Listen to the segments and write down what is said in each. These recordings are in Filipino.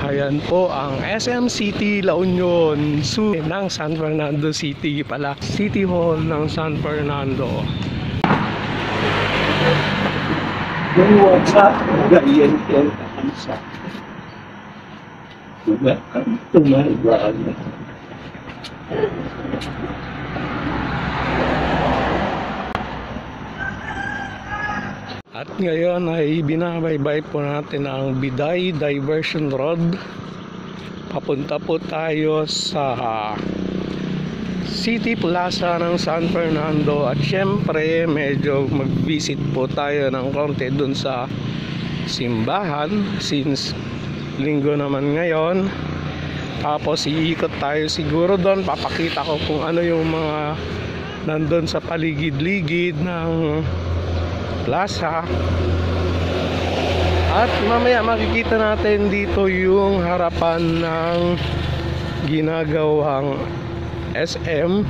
Ayan po ang SM City La Union Sur ng San Fernando City pala. City Hall ng San Fernando. Yung WhatsApp, ganyan yan kakansa. Welcome to my vlog. At ngayon ay binabaybay po natin ang Biday Diversion Road. Papunta po tayo sa City Plaza ng San Fernando. At syempre medyo mag-visit po tayo ng konti dun sa simbahan since linggo naman ngayon. Tapos iikot tayo siguro doon. Papakita ko kung ano yung mga nandun sa paligid-ligid ng plaza. At mamaya makikita natin dito yung harapan ng ginagawang SM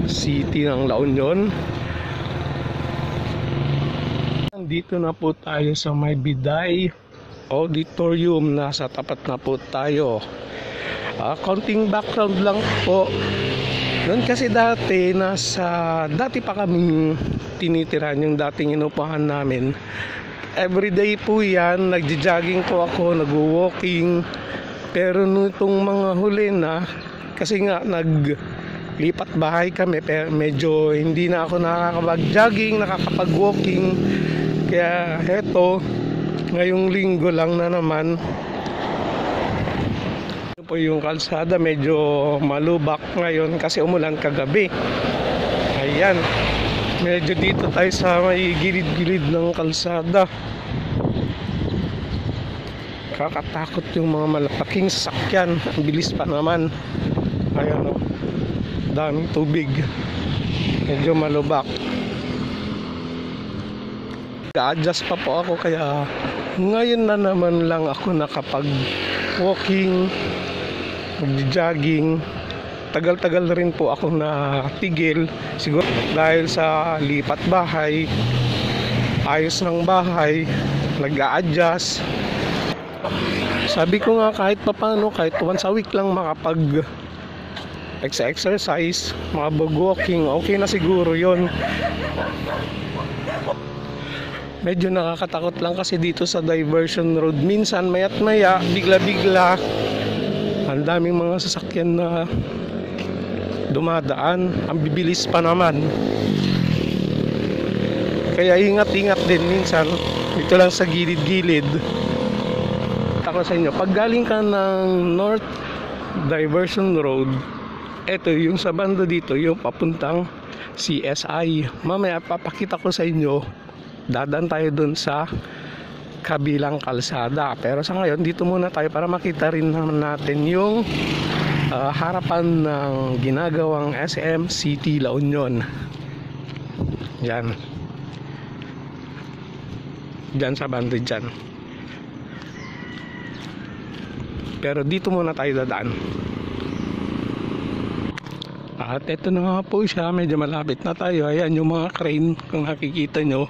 City ng La Union. Dito na po tayo sa may Biday Auditorium. Nasa tapat na po tayo. Konting background lang po. Noon kasi dati pa kaming tinitirahan yung dating inupahan namin. Everyday po yan, nagja-jogging po ako, nag-walking. Pero nitong mga huli na, kasi nga naglipat bahay kami, pero medyo hindi na ako nakakapag-jogging, nakakapag-walking. Kaya heto, ngayong linggo lang na naman. Po yung kalsada medyo malubak ngayon kasi umulan kagabi. Ayan, medyo dito tayo sa may gilid-gilid ng kalsada. Kakatakot yung mga malaking sasakyan. Ang bilis pa naman. Ayan o, daming tubig, medyo malubak. Ga-adjust pa po ako kaya ngayon na naman lang ako nakapag walking, mag-jogging. Tagal-tagal rin po ako natigil, siguro dahil sa lipat bahay, ayos ng bahay, nag-a-adjust. Sabi ko nga kahit papano, kahit once a week lang makapag exercise, makapag-walking, okay na siguro yon. Medyo nakakatakot lang kasi dito sa diversion road, minsan mayat maya, bigla-bigla ang daming mga sasakyan na dumadaan, ang bibilis pa naman. Kaya ingat-ingat din minsan dito lang sa gilid-gilid. Ako sa inyo, pag galing ka ng North Diversion Road, eto yung sa banda dito, yung papuntang CSI. Mamaya papakita ko sa inyo, dadaan tayo dun sa kabilang kalsada. Pero sa ngayon dito muna tayo para makita rin naman natin yung harapan ng ginagawang SM City La Union. Yan sa banda dyan. Pero dito muna tayo dadaan. At eto na nga po siya, medyo malapit na tayo. Ayan yung mga crane kung nakikita nyo.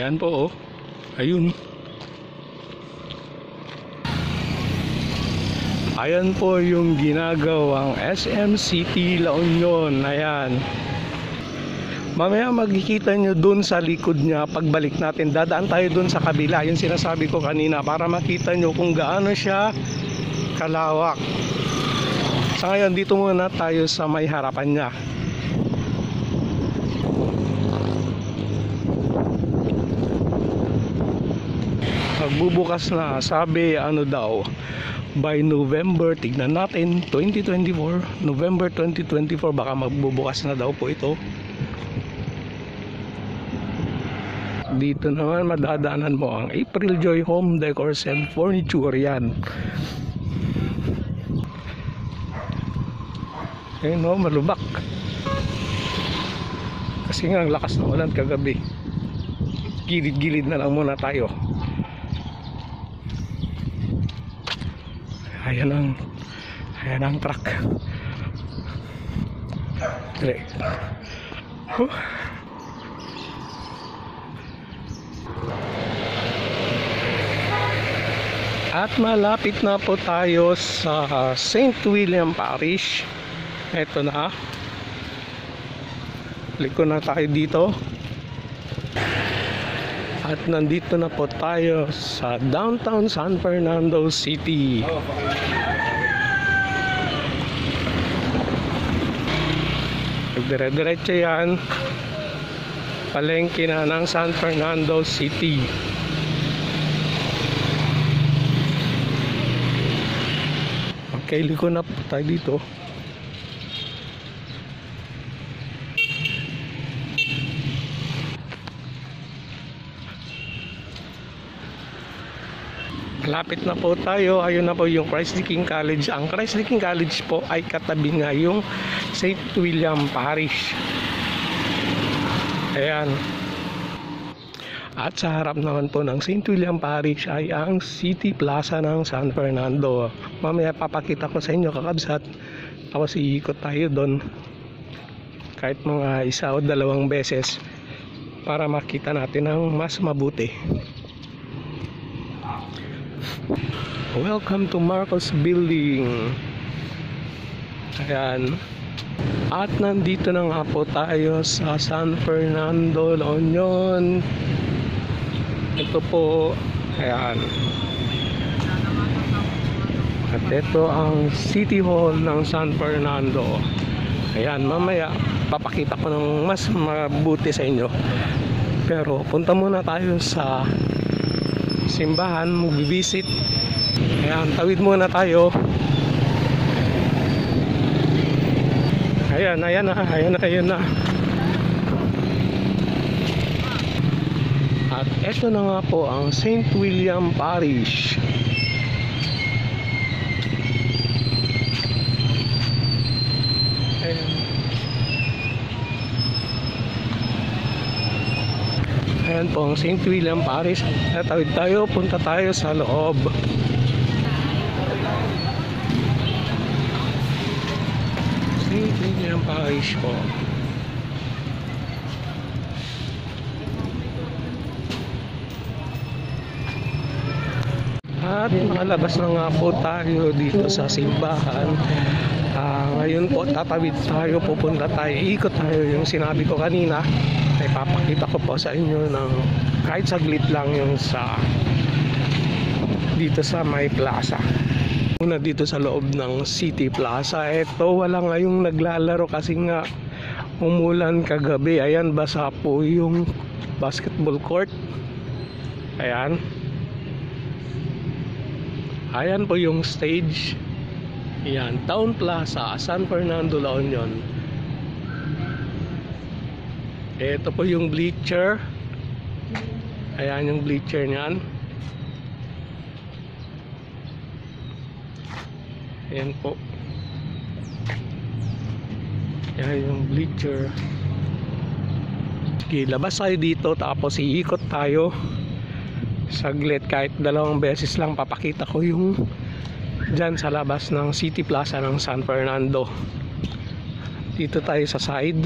Ayan po oh. Ayun. Ayan po yung ginagawang SM City La Union. Ayan. Mamaya makikita nyo dun sa likod niya. Pagbalik natin, dadaan tayo dun sa kabila. Yung sinasabi ko kanina para makita nyo kung gaano siya kalawak. Sa ngayon dito muna tayo sa may harapan niya. Magbubukas na, sabi ano daw, by November, tignan natin, 2024, November 2024, baka magbubukas na daw po ito. Dito naman madadaanan mo ang April Joy Home Decors and Furniture. Yan. Ayun o, malubak. Kasi nga ang lakas ng ulan kagabi. Gilid-gilid na lang muna tayo. Ayan ang truck. Dire. At malapit na po tayo sa St. William Parish. Eto na. Liko na tayo dito. At nandito na po tayo sa downtown San Fernando City. Dire-diretso yan. Palengke na ng San Fernando City. Okay, liko na po tayo dito. Malapit na po tayo. Ayun na po yung Christ the King College. Ang Christ the King College po ay katabi nga yung St. William Parish. Ayan. At sa harap naman po ng St. William Parish ay ang City Plaza ng San Fernando. Mamaya papakita ko sa inyo, kakabsat. Tapos iikot tayo doon. Kahit mga 1 o 2 beses para makita natin ang mas mabuti. Welcome to Marcos Building. Ayan. At nandito na nga po tayo sa San Fernando, La Union. Ito po. Ayan. At ito ang City Hall ng San Fernando. Ayan, mamaya papakita ko ng mas mabuti sa inyo. Pero punta muna tayo sa simbahan, mag-visit. Ayan, tawid muna tayo. Ayan na. At eto na nga po ang St. William Parish. Ayan po ang St. William Parish. Tawid tayo, punta tayo sa loob. St. William Parish po. At malabas na nga po tayo dito sa simbahan. Ngayon po tatawid tayo, pupunta tayo, ikot tayo yung sinabi ko kanina. Ay papakita ko po sa inyo ng kahit saglit lang yung sa dito sa may plaza. Una dito sa loob ng City Plaza. Eto, wala ngayong naglalaro kasi nga umulan kagabi. Ayan, basa po yung basketball court. Ayan. Ayan po yung stage. Ayan, Town Plaza, San Fernando, La Union. Ito po yung bleacher. Ayan yung bleacher niyan. Ayan po. Ayan yung bleacher. Okay, labas tayo dito tapos iikot tayo saglit, kahit 2 beses lang papakita ko yung dyan sa labas ng City Plaza ng San Fernando. Dito tayo sa side.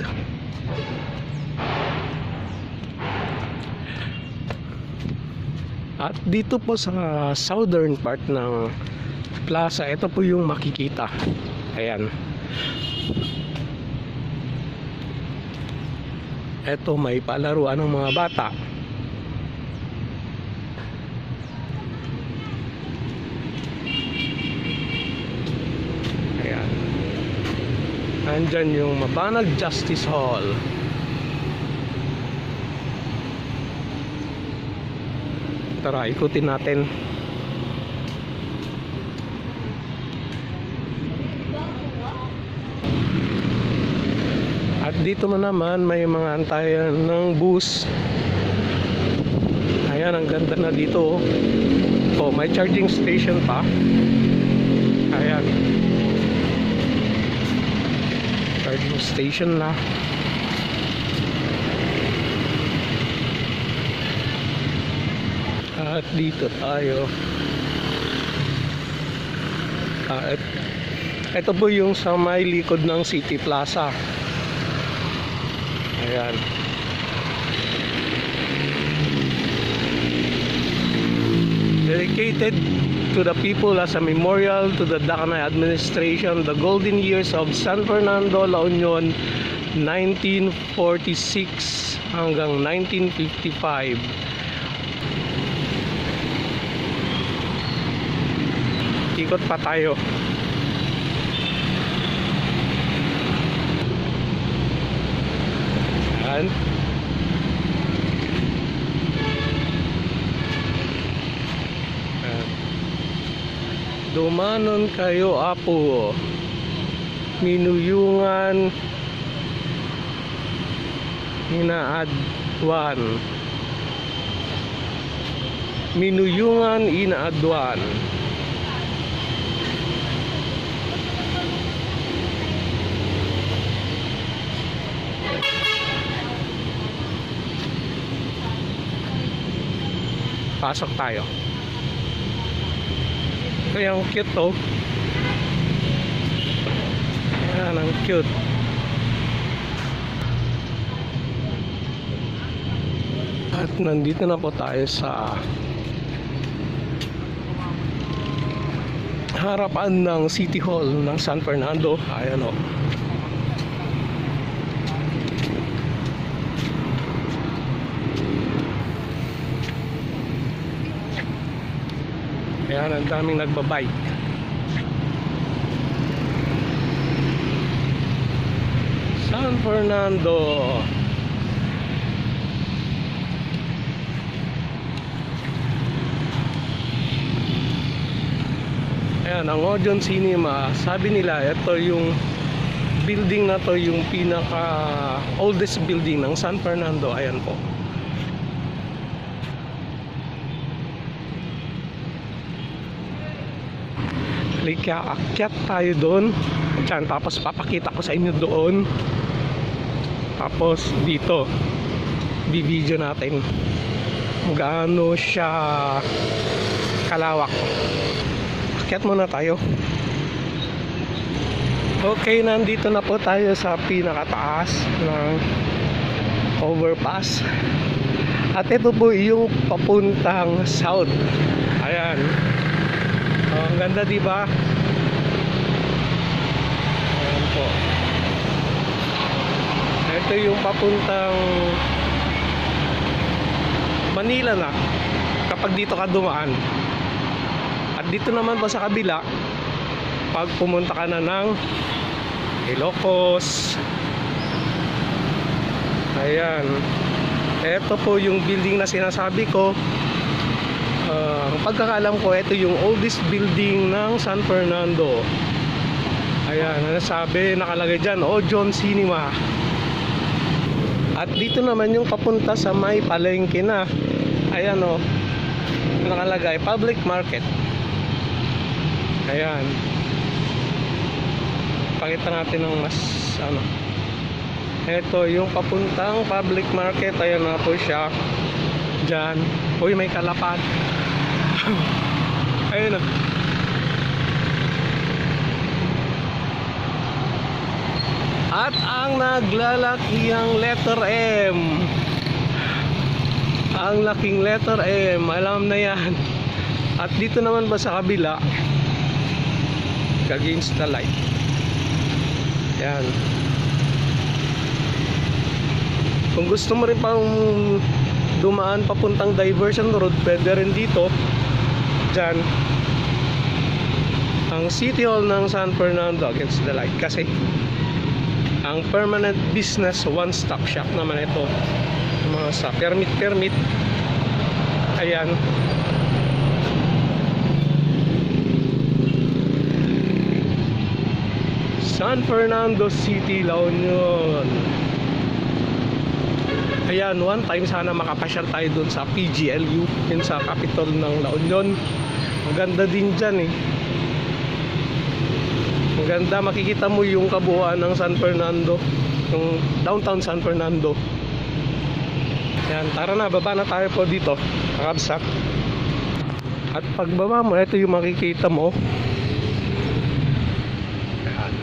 At dito po sa southern part ng plaza, ito po yung makikita. Ayan. Ito may palaruan ng mga bata. Ayan. Andyan yung Mabanag Justice Hall. Tara, ikutin natin. At dito mo naman may mga antayan ng bus. Ayan, ang ganda na dito. Oh, may charging station pa. Ayan. Charging station na. At dito tayo. Ito po yung sa may likod ng City Plaza. Ayan. Dedicated to the people as a memorial to the Dacna administration, the golden years of San Fernando, La Union, 1946 hanggang 1955. Ikot pa tayo. Yan. Dumanon kayo, apo. Minuyungan, inaadwan. Minuyungan, inaadwan. Pasok tayo. Ito yung cute, oh. Yan, ang cute. At nandito na po tayo sa harapan ng City Hall ng San Fernando. Ayan, oh. Ayan, ang daming nagbabike. San Fernando. Ayan, ang Odeon Cinema. Sabi nila, ito yung building na to, yung pinaka oldest building ng San Fernando. Ayan po. Kaya akyat tayo doon. Diyan, tapos papakita ko sa inyo doon. Tapos dito i-video natin kung gaano siya kalawak. Akyat muna tayo. Okay, nandito na po tayo sa pinakataas ng overpass. At ito po yung papuntang south. Ayan. Oh, ang ganda, di ba? Ayan po. Ito yung papuntang Manila na kapag dito ka dumaan. At dito naman po sa kabila, pag pumunta ka na ng Ilocos. Ayan. Ito po yung building na sinasabi ko. Ang pagkakalam ko, ito yung oldest building ng San Fernando. Ayan, nasabi, nakalagay dyan, Odeon Cinema. At dito naman yung papunta sa may palengke na. Ayan, o, nakalagay, public market. Ayan. Pakita natin ng mas, ano. Ito yung papuntang public market. Ayan na po siya. Dyan. Uy, may kalapad. Ayun, oh. At ang naglalakihang letter M. Ang laking letter M. Alam na yan. At dito naman ba sa kabila, against the light. Yan. Kung gusto mo rin pang dumaan papuntang diversion road, pwede rin dito. Dyan ang City Hall ng San Fernando against the light. Kasi ang permanent business one-stop shop naman ito. Mga sa permit. Ayan. San Fernando City, La Union. Ayan, one time sana makapasyal tayo dun sa PGLU, yun sa capital ng La Union. Ang ganda din dyan, eh. Ang ganda, makikita mo yung kabuuan ng San Fernando, yung downtown San Fernando. Ayan, tara na, baba na tayo po dito, kakabsat. At pagbaba mo, ito yung makikita mo. Ayan.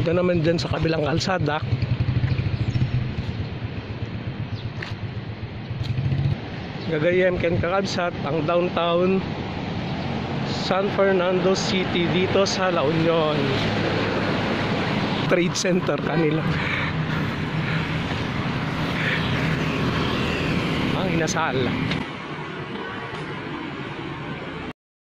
Ito naman dyan sa kabilang kalsada. Gagayem ken kakabsat ang downtown San Fernando City dito sa La Union. Trade center kanila. Ang inasal.